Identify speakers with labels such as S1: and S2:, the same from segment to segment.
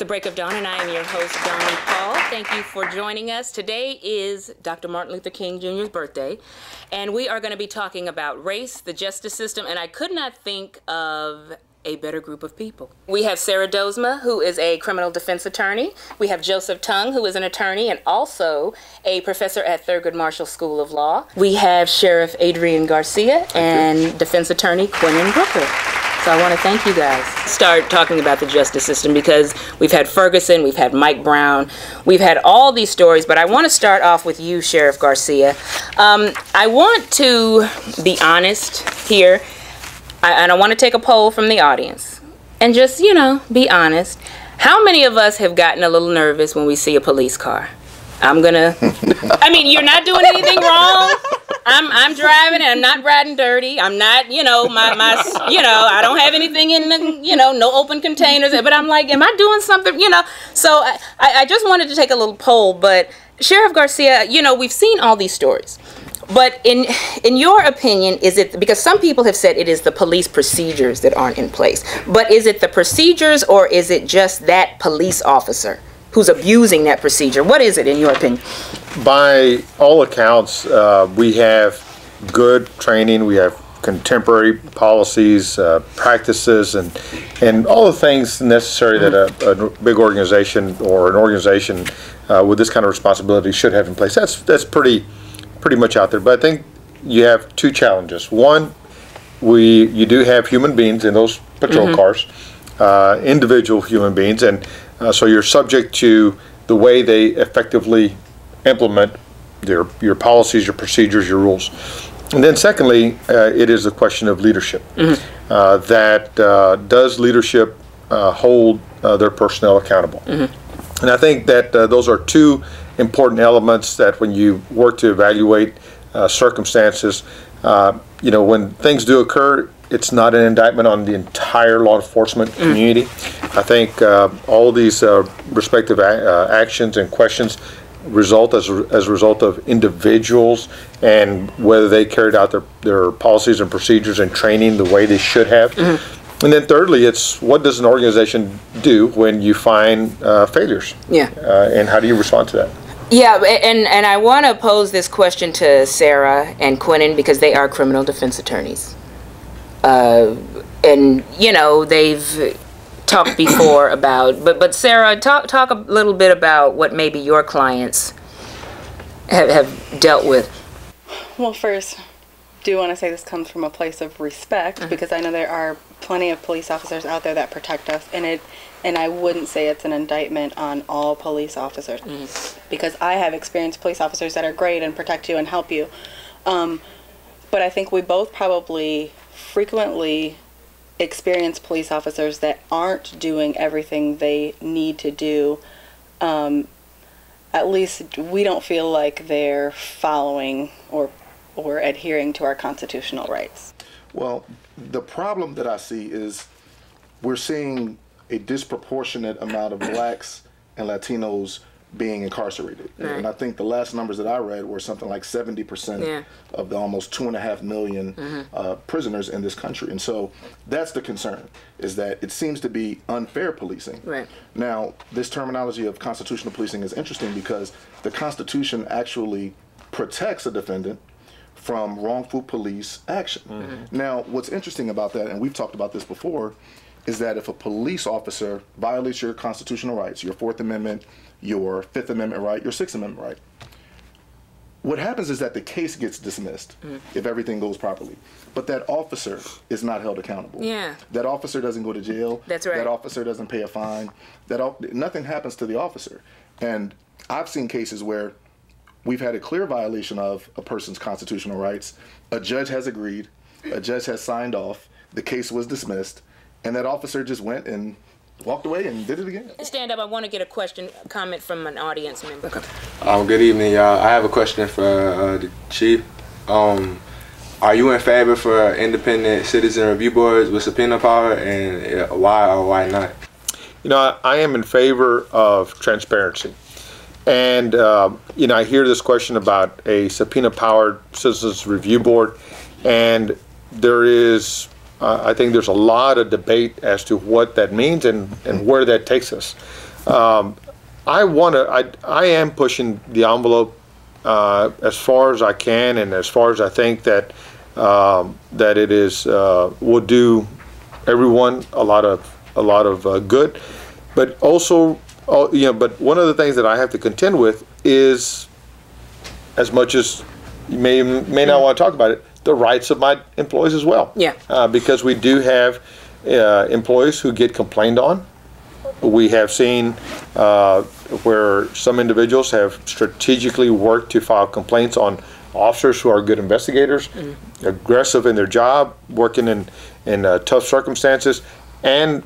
S1: the Break of Dawn, and I am your host, Dawn Paul. Thank you for joining us. Today is Dr. Martin Luther King Jr.'s birthday, and we are going to be talking about race, the justice system, and I could not think of a better group of people. We have Sarah Dozma, who is a criminal defense attorney. We have Joseph Tung, who is an attorney and also a professor at Thurgood Marshall School of Law. We have Sheriff Adrian Garcia and defense attorney Quentin Brooker. So I want to thank you guys. Start talking about the justice system because we've had Ferguson, we've had Mike Brown, we've had all these stories, but I want to start off with you, Sheriff Garcia. I want to be honest here, and I want to take a poll from the audience and just, you know, be honest. How many of us have gotten a little nervous when we see a police car? I mean, you're not doing anything wrong. I'm driving and I'm not riding dirty. I'm not, you know, I don't have anything in the, you know, no open containers. But I'm like, am I doing something, you know? So I just wanted to take a little poll. But Sheriff Garcia, you know, we've seen all these stories. But in your opinion, is it, because some people have said it is the police procedures that aren't in place, but is it the procedures or is it just that police officer who's abusing that procedure? What is it in your opinion?
S2: By all accounts, we have good training, we have contemporary policies, practices, and all the things necessary that a big organization or an organization with this kind of responsibility should have in place. That's pretty much out there. But I think you have two challenges. One, you do have human beings in those patrol cars, individual human beings, and so you're subject to the way they effectively implement your policies, your procedures, your rules. And then secondly, it is a question of leadership. Does leadership hold their personnel accountable? And I think that those are two important elements that when you work to evaluate circumstances, you know, when things do occur, it's not an indictment on the entire law enforcement community. I think all these respective actions and questions result as a result of individuals and whether they carried out their policies and procedures and training the way they should have. And then thirdly, it's what does an organization do when you find failures? And how do you respond to that?
S1: Yeah, and I want to pose this question to Sarah and Quentin because they are criminal defense attorneys. And, you know, they've talked before about, but Sarah, talk a little bit about what maybe your clients have dealt with.
S3: Well, first, do want to say this comes from a place of respect because I know there are plenty of police officers out there that protect us, and I wouldn't say it's an indictment on all police officers because I have experienced police officers that are great and protect you and help you. But I think we both probably frequently experience police officers that aren't doing everything they need to do. At least we don't feel like they're following or adhering to our constitutional rights.
S4: Well, the problem that I see is we're seeing a disproportionate amount of blacks and Latinos being incarcerated. And I think the last numbers that I read were something like 70% of the almost 2.5 million prisoners in this country. And so that's the concern, is that it seems to be unfair policing. Now, this terminology of constitutional policing is interesting because the Constitution actually protects a defendant from wrongful police action. Now, what's interesting about that, and we've talked about this before, is that if a police officer violates your constitutional rights, your 4th Amendment, your 5th Amendment right, your 6th Amendment right, what happens is that the case gets dismissed if everything goes properly. But that officer is not held accountable. That officer doesn't go to jail. That officer doesn't pay a fine. Nothing happens to the officer. And I've seen cases where we've had a clear violation of a person's constitutional rights. A judge has agreed. A judge has signed off. The case was dismissed. And that officer just went and walked away and did it again.
S1: Stand up. I want to get a comment from an audience member.
S5: Good evening, y'all. I have a question for the chief. Are you in favor for independent citizen review boards with subpoena power, and why or why not?
S2: You know, I am in favor of transparency. And, you know, I hear this question about a subpoena-powered citizens review board, and there is I think there's a lot of debate as to what that means and where that takes us. I am pushing the envelope as far as I can, and as far as I think that that it is will do everyone a lot of good. But also, but one of the things that I have to contend with is, as much as you may not want to talk about it, the rights of my employees as well.
S1: Yeah.
S2: Because we do have employees who get complained on. We have seen where some individuals have strategically worked to file complaints on officers who are good investigators, aggressive in their job, working in tough circumstances, and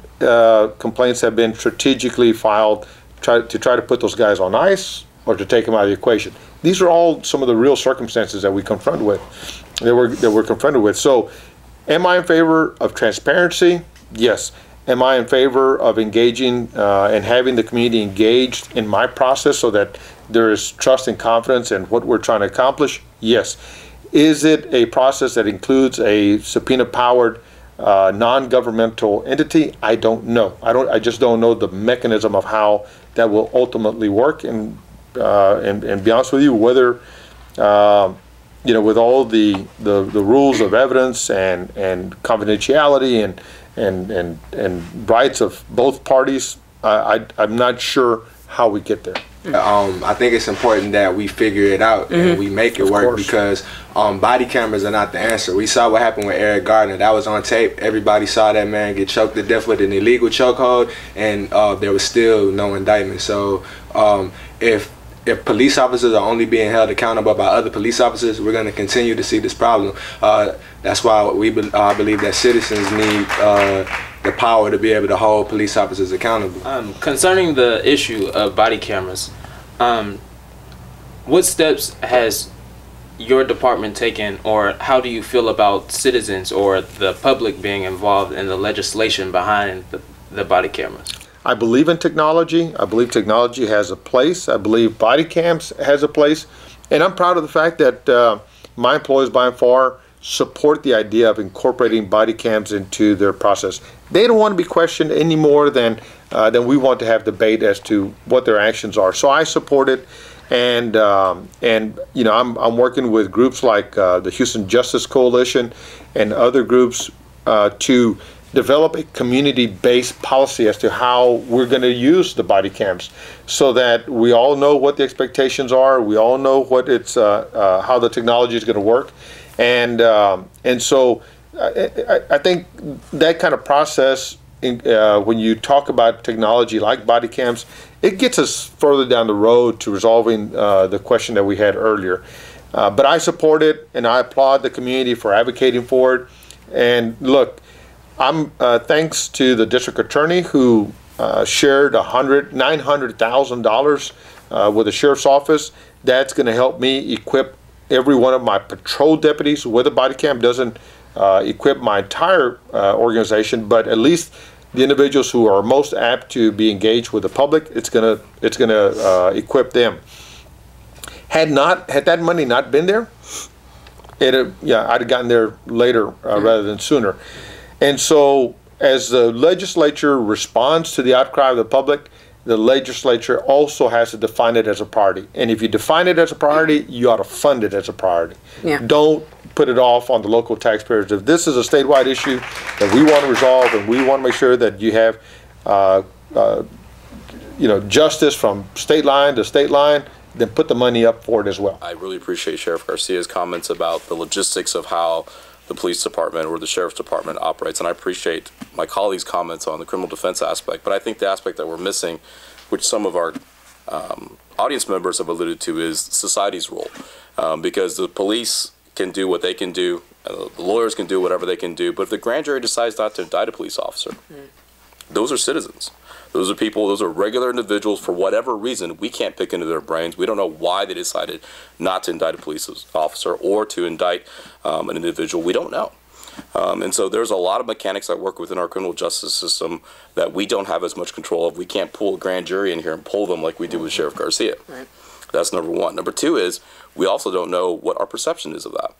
S2: complaints have been strategically filed to try to put those guys on ice or to take them out of the equation. These are all some of the real circumstances that we confront with, that we're confronted with. So, am I in favor of transparency? Yes. Am I in favor of engaging and having the community engaged in my process so that there is trust and confidence in what we're trying to accomplish? Yes. Is it a process that includes a subpoena-powered non-governmental entity? I don't know. I just don't know the mechanism of how that will ultimately work. And be honest with you, whether with all the rules of evidence and confidentiality and rights of both parties, I'm not sure how we get there.
S5: I think it's important that we figure it out and we make it work, because body cameras are not the answer. We saw what happened with Eric Gardner. That was on tape. Everybody saw that man get choked to death with an illegal chokehold, and there was still no indictment. So if police officers are only being held accountable by other police officers, we're going to continue to see this problem. That's why I believe that citizens need the power to be able to hold police officers accountable.
S6: Concerning the issue of body cameras, what steps has your department taken, or how do you feel about citizens or the public being involved in the legislation behind the body cameras?
S2: I believe in technology. I believe technology has a place. I believe body cams has a place. And I'm proud of the fact that my employees by far support the idea of incorporating body cams into their process. They don't want to be questioned any more than we want to have debate as to what their actions are. So I support it. And I'm working with groups like the Houston Justice Coalition and other groups to develop a community-based policy as to how we're going to use the body cams, so that we all know what the expectations are. We all know what how the technology is going to work, and so I think that kind of process, when you talk about technology like body cams, it gets us further down the road to resolving the question that we had earlier. But I support it, and I applaud the community for advocating for it. And look, I'm thanks to the district attorney who shared $900,000 with the sheriff's office. That's going to help me equip every one of my patrol deputies with a body cam. Doesn't equip my entire organization, but at least the individuals who are most apt to be engaged with the public, it's gonna equip them. Had that money not been there, I'd have gotten there later rather than sooner. And so, as the legislature responds to the outcry of the public, the legislature also has to define it as a priority. And if you define it as a priority, you ought to fund it as a priority. Yeah. Don't put it off on the local taxpayers. If this is a statewide issue that we want to resolve, and we want to make sure that you have, justice from state line to state line, then put the money up for it as well.
S7: I really appreciate Sheriff Garcia's comments about the logistics of how the police department or the sheriff's department operates, and I appreciate my colleagues' comments on the criminal defense aspect. But I think the aspect that we're missing, which some of our audience members have alluded to, is society's role, because the police can do what they can do, the lawyers can do whatever they can do, but if the grand jury decides not to indict a police officer, those are citizens. Those are people, those are regular individuals. For whatever reason, we can't pick into their brains. We don't know why they decided not to indict a police officer or to indict an individual. We don't know. And so there's a lot of mechanics that work within our criminal justice system that we don't have as much control of. We can't pull a grand jury in here and pull them like we do with Sheriff Garcia. Right. That's number one. Number two is we also don't know what our perception is of that.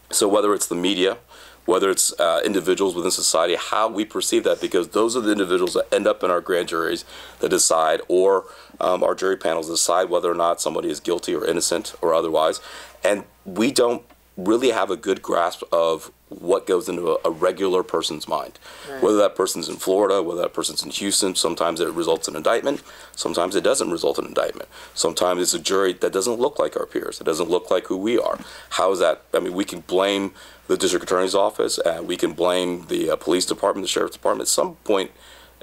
S7: So whether it's the media, whether it's individuals within society, how we perceive that, because those are the individuals that end up in our grand juries that decide, or our jury panels decide whether or not somebody is guilty or innocent or otherwise. And we don't really have a good grasp of what goes into a regular person's mind. Right. Whether that person's in Florida, whether that person's in Houston, sometimes it results in indictment, sometimes it doesn't result in indictment. Sometimes it's a jury that doesn't look like our peers, it doesn't look like who we are. How is that? I mean, we can blame the district attorney's office, we can blame the police department, the sheriff's department. At some point,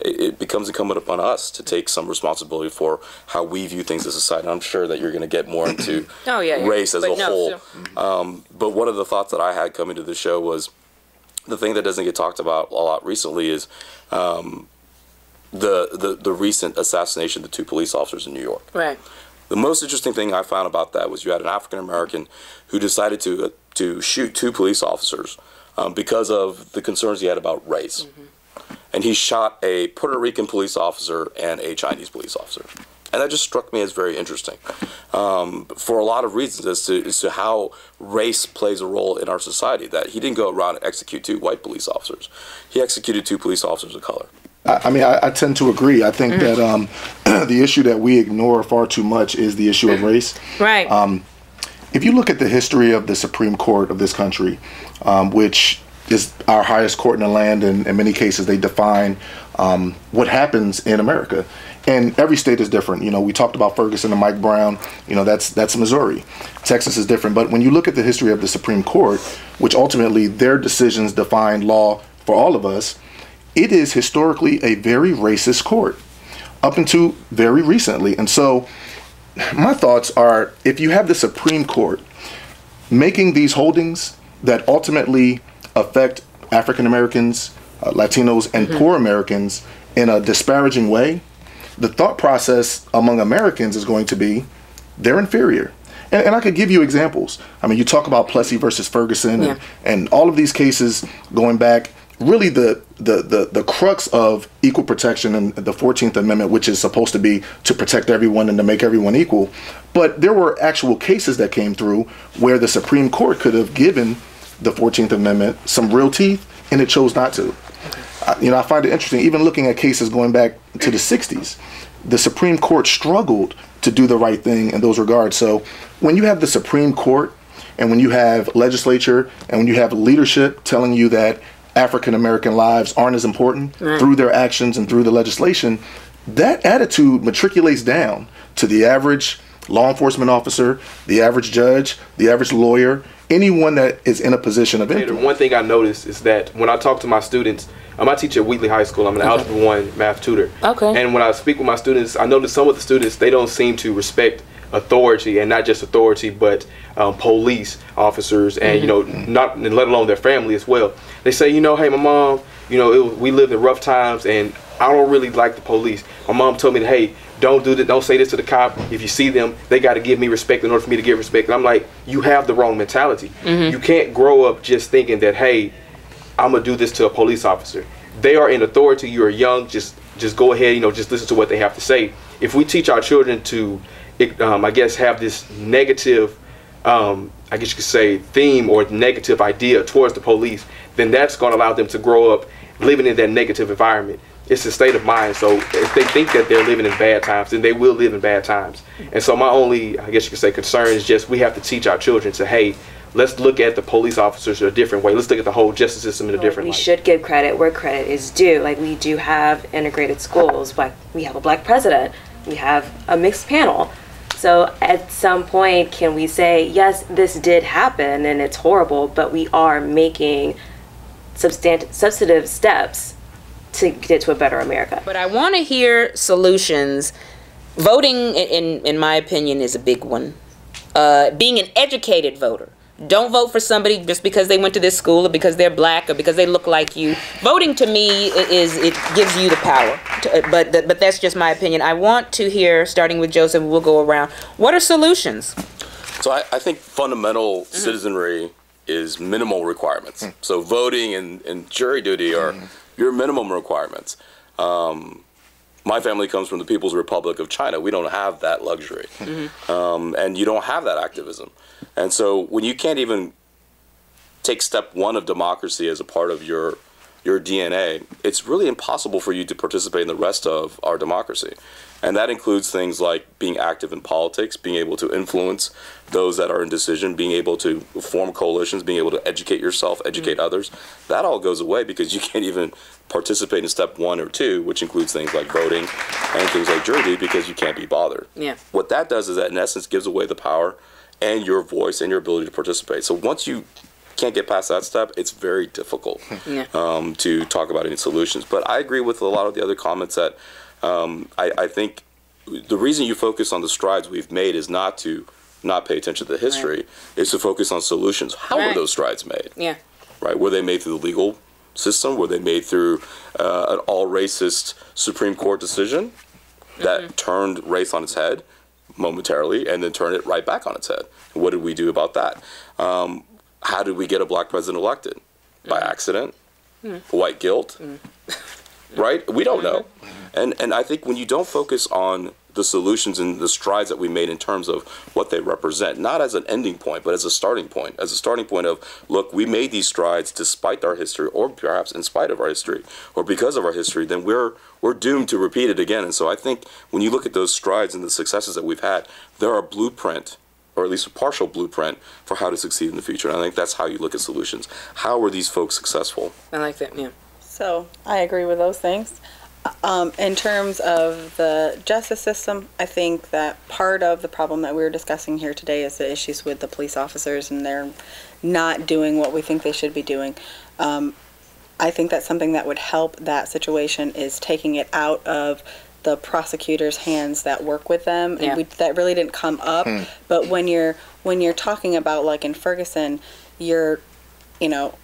S7: it becomes incumbent upon us to take some responsibility for how we view things as a society. I'm sure that you're going to get more into race as a whole. But one of the thoughts that I had coming to the show was the thing that doesn't get talked about a lot recently is the recent assassination of the 2 police officers in New York.
S1: Right.
S7: The most interesting thing I found about that was you had an African American who decided to shoot 2 police officers because of the concerns he had about race. Mm-hmm. And he shot a Puerto Rican police officer and a Chinese police officer. And that just struck me as very interesting for a lot of reasons as to how race plays a role in our society, that he didn't go around and execute 2 white police officers. He executed 2 police officers of color.
S4: I mean, I tend to agree. I think that the issue that we ignore far too much is the issue of race.
S1: Right.
S4: If you look at the history of the Supreme Court of this country, which is our highest court in the land, and in many cases they define what happens in America. And every state is different. You know, we talked about Ferguson and Mike Brown. You know, that's Missouri. Texas is different. But when you look at the history of the Supreme Court, which ultimately their decisions define law for all of us, it is historically a very racist court up until very recently. And so my thoughts are, if you have the Supreme Court making these holdings that ultimately affect African Americans, Latinos, and poor Americans in a disparaging way, the thought process among Americans is going to be they're inferior. And I could give you examples. I mean, you talk about Plessy versus Ferguson and all of these cases going back. Really, the crux of equal protection and the 14th Amendment, which is supposed to be to protect everyone and to make everyone equal. But there were actual cases that came through where the Supreme Court could have given the 14th Amendment some real teeth, and it chose not to. You know, I find it interesting, even looking at cases going back to the 60s, the Supreme Court struggled to do the right thing in those regards. So when you have the Supreme Court and when you have legislature and when you have leadership telling you that African American lives aren't as important through their actions and through the legislation, that attitude matriculates down to the average law enforcement officer, the average judge, the average lawyer, anyone that is in a position of influence.
S5: One thing I noticed is that when I talk to my students, I teach at Wheatley High School. I'm an Algebra 1 math tutor. Okay. And when I speak with my students, I notice some of the students, they don't seem to respect authority, and not just authority, but police officers, and you know, not and let alone their family as well. They say, you know, hey, my mom, you know, we lived in rough times, and I don't really like the police. My mom told me, hey, don't do that. Don't say this to the cop. If you see them, they got to give me respect in order for me to get respect. And I'm like, you have the wrong mentality. You can't grow up just thinking that, hey, I'm gonna do this to a police officer. They are in authority. You are young. Just go ahead. You know, just listen to what they have to say. If we teach our children to, I guess, have this negative, I guess you could say, theme or negative idea towards the police, then that's going to allow them to grow up living in that negative environment. It's a state of mind. So if they think that they're living in bad times, then they will live in bad times. And so my only, I guess you could say, concern is just we have to teach our children to, hey, let's look at the police officers in a different way. Let's look at the whole justice system in a different way.
S8: We should give credit where credit is due. Like, we do have integrated schools. We have a black president. We have a mixed panel. So at some point, can we say, yes, this did happen and it's horrible, but we are making substantive steps to get to a better America.
S1: But I want to hear solutions. Voting, in my opinion, is a big one. Being an educated voter. Don't vote for somebody just because they went to this school or because they're black or because they look like you. Voting to me it gives you the power. But that's just my opinion. I want to hear, starting with Joseph, we'll go around. What are solutions?
S7: So I think fundamental citizenry is minimal requirements. So voting and jury duty are your minimum requirements. My family comes from the People's Republic of China. We don't have that luxury. And you don't have that activism. And so when you can't even take step one of democracy as a part of your DNA, it's really impossible for you to participate in the rest of our democracy. And that includes things like being active in politics, being able to influence those that are in decision, being able to form coalitions, being able to educate yourself, educate others. That all goes away because you can't even participate in step 1 or 2, which includes things like voting and things like jury duty, because you can't be bothered.
S1: Yeah.
S7: What that does is that in essence gives away the power and your voice and your ability to participate. So once you can't get past that step, it's very difficult to talk about any solutions. But I agree with a lot of the other comments that I think the reason you focus on the strides we've made is not to not pay attention to the history, is to focus on solutions. How were those strides made?
S1: Yeah.
S7: Right? Were they made through the legal system? Were they made through an all-racist Supreme Court decision that turned race on its head momentarily and then turned it right back on its head? And what did we do about that? How did we get a black president elected? By accident? White guilt? Right? We don't know. And I think when you don't focus on the solutions and the strides that we made in terms of what they represent, not as an ending point, but as a starting point of, look, we made these strides despite our history, or perhaps in spite of our history, or because of our history, then we're doomed to repeat it again. And so I think when you look at those strides and the successes that we've had, there are a blueprint, or at least a partial blueprint, for how to succeed in the future. And I think that's how you look at solutions. How were these folks successful?
S1: I like that, yeah.
S3: So I agree with those things. In terms of the justice system, I think that part of the problem that we were discussing here today is the issues with the police officers and they're not doing what we think they should be doing. I think that something that would help that situation is taking it out of the prosecutors' hands that work with them.
S1: Yeah.
S3: And that really didn't come up. But when you're talking about, like in Ferguson, you're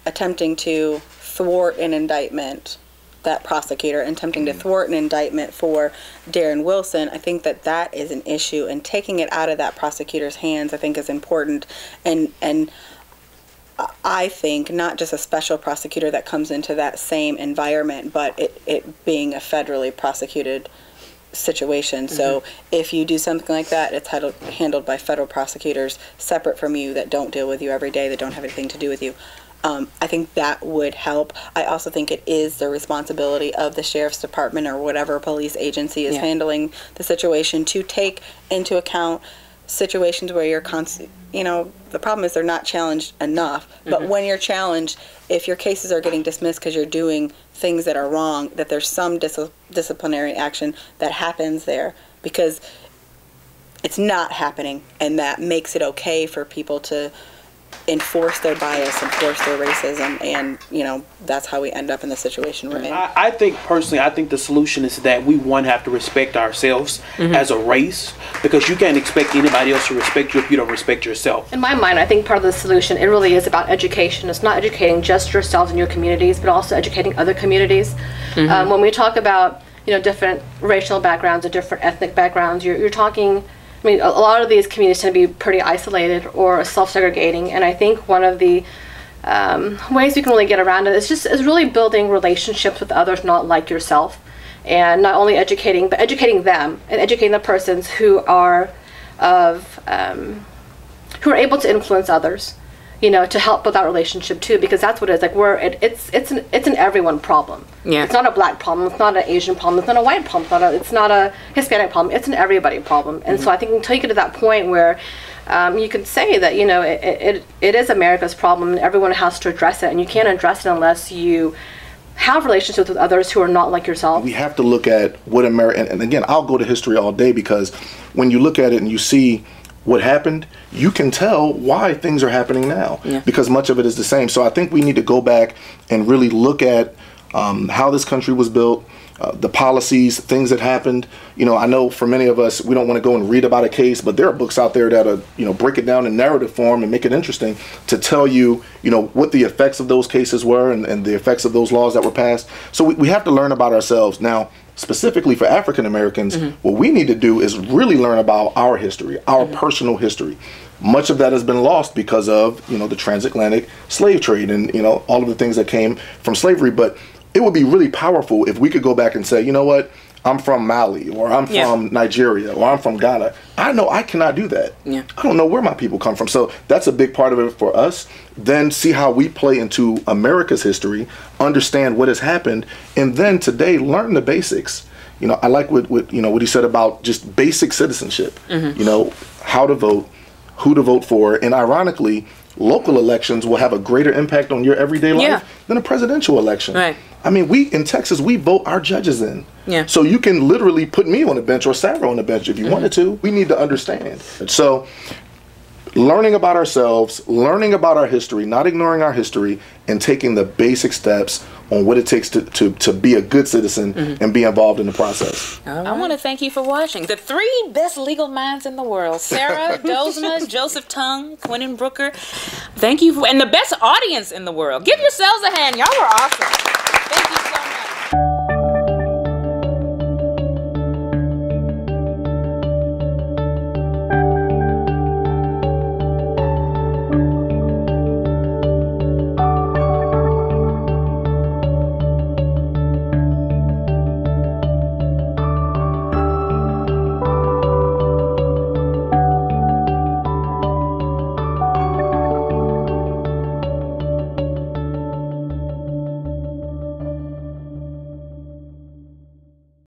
S3: attempting to thwart an indictment, that prosecutor attempting to thwart an indictment for Darren Wilson, I think that is an issue, and taking it out of that prosecutor's hands I think is important. And I think not just a special prosecutor that comes into that same environment, but it being a federally prosecuted situation. So if you do something like that, it's handled by federal prosecutors separate from you, that don't deal with you every day, that don't have anything to do with you. I think that would help. I also think it is the responsibility of the sheriff's department or whatever police agency is handling the situation to take into account situations where you're the problem is they're not challenged enough. But when you're challenged, if your cases are getting dismissed because you're doing things that are wrong, that there's some disciplinary action that happens there, because it's not happening, and that makes it okay for people to enforce their bias, enforce their racism, and that's how we end up in the situation we're in.
S9: I think personally, the solution is that we have to respect ourselves as a race, because you can't expect anybody else to respect you if you don't respect yourself.
S10: In my mind, I think part of the solution, it really is about education. It's not educating just yourselves and your communities, but also educating other communities. When we talk about different racial backgrounds or different ethnic backgrounds, you're talking. I mean, a lot of these communities tend to be pretty isolated or self-segregating, and I think one of the ways we can really get around it is really building relationships with others not like yourself, and not only educating, but educating them and educating the persons who are able to influence others, to help with that relationship too, because that's what it is. Like it's an everyone problem. Yeah. It's not a black problem. It's not an Asian problem. It's not a white problem. It's not a Hispanic problem. It's an everybody problem. And so I think until you get to that point where you could say that it is America's problem and everyone has to address it, and you can't address it unless you have relationships with others who are not like yourself. We have to look at what America, and again, I'll go to history all day, because when you look at it and you see what happened, you can tell why things are happening now, because much of it is the same. So I think we need to go back and really look at how this country was built, the policies, things that happened. I know for many of us, we don't want to go and read about a case, but there are books out there that are, break it down in narrative form and make it interesting to tell you, what the effects of those cases were and the effects of those laws that were passed. So we have to learn about ourselves. Now, specifically for African Americans, what we need to do is really learn about our history, our personal history. Much of that has been lost because of, the transatlantic slave trade and, all of the things that came from slavery. But
S4: it would be really powerful if we could go back and say, you know what, I'm from Mali, or I'm from Nigeria, or I'm from Ghana. I know I cannot do that.
S1: Yeah.
S4: I don't know where my people come from. So that's a big part of it for us. Then see how we play into America's history, understand what has happened, and then today learn the basics. You know, I like what you know what he said about just basic citizenship. You know, how to vote, who to vote for, and ironically, local elections will have a greater impact on your everyday life than a presidential election.
S1: Right.
S4: I mean, in Texas, we vote our judges in.
S1: Yeah.
S4: So you can literally put me on the bench or Sarah on the bench if you wanted to. We need to understand. So learning about ourselves, learning about our history, not ignoring our history, and taking the basic steps on what it takes to be a good citizen and be involved in the process.
S1: I want to thank you for watching. The 3 best legal minds in the world: Sarah Dozma, Joseph Tung, Quentin Brooker. Thank you, and the best audience in the world. Give yourselves a hand. Y'all were awesome.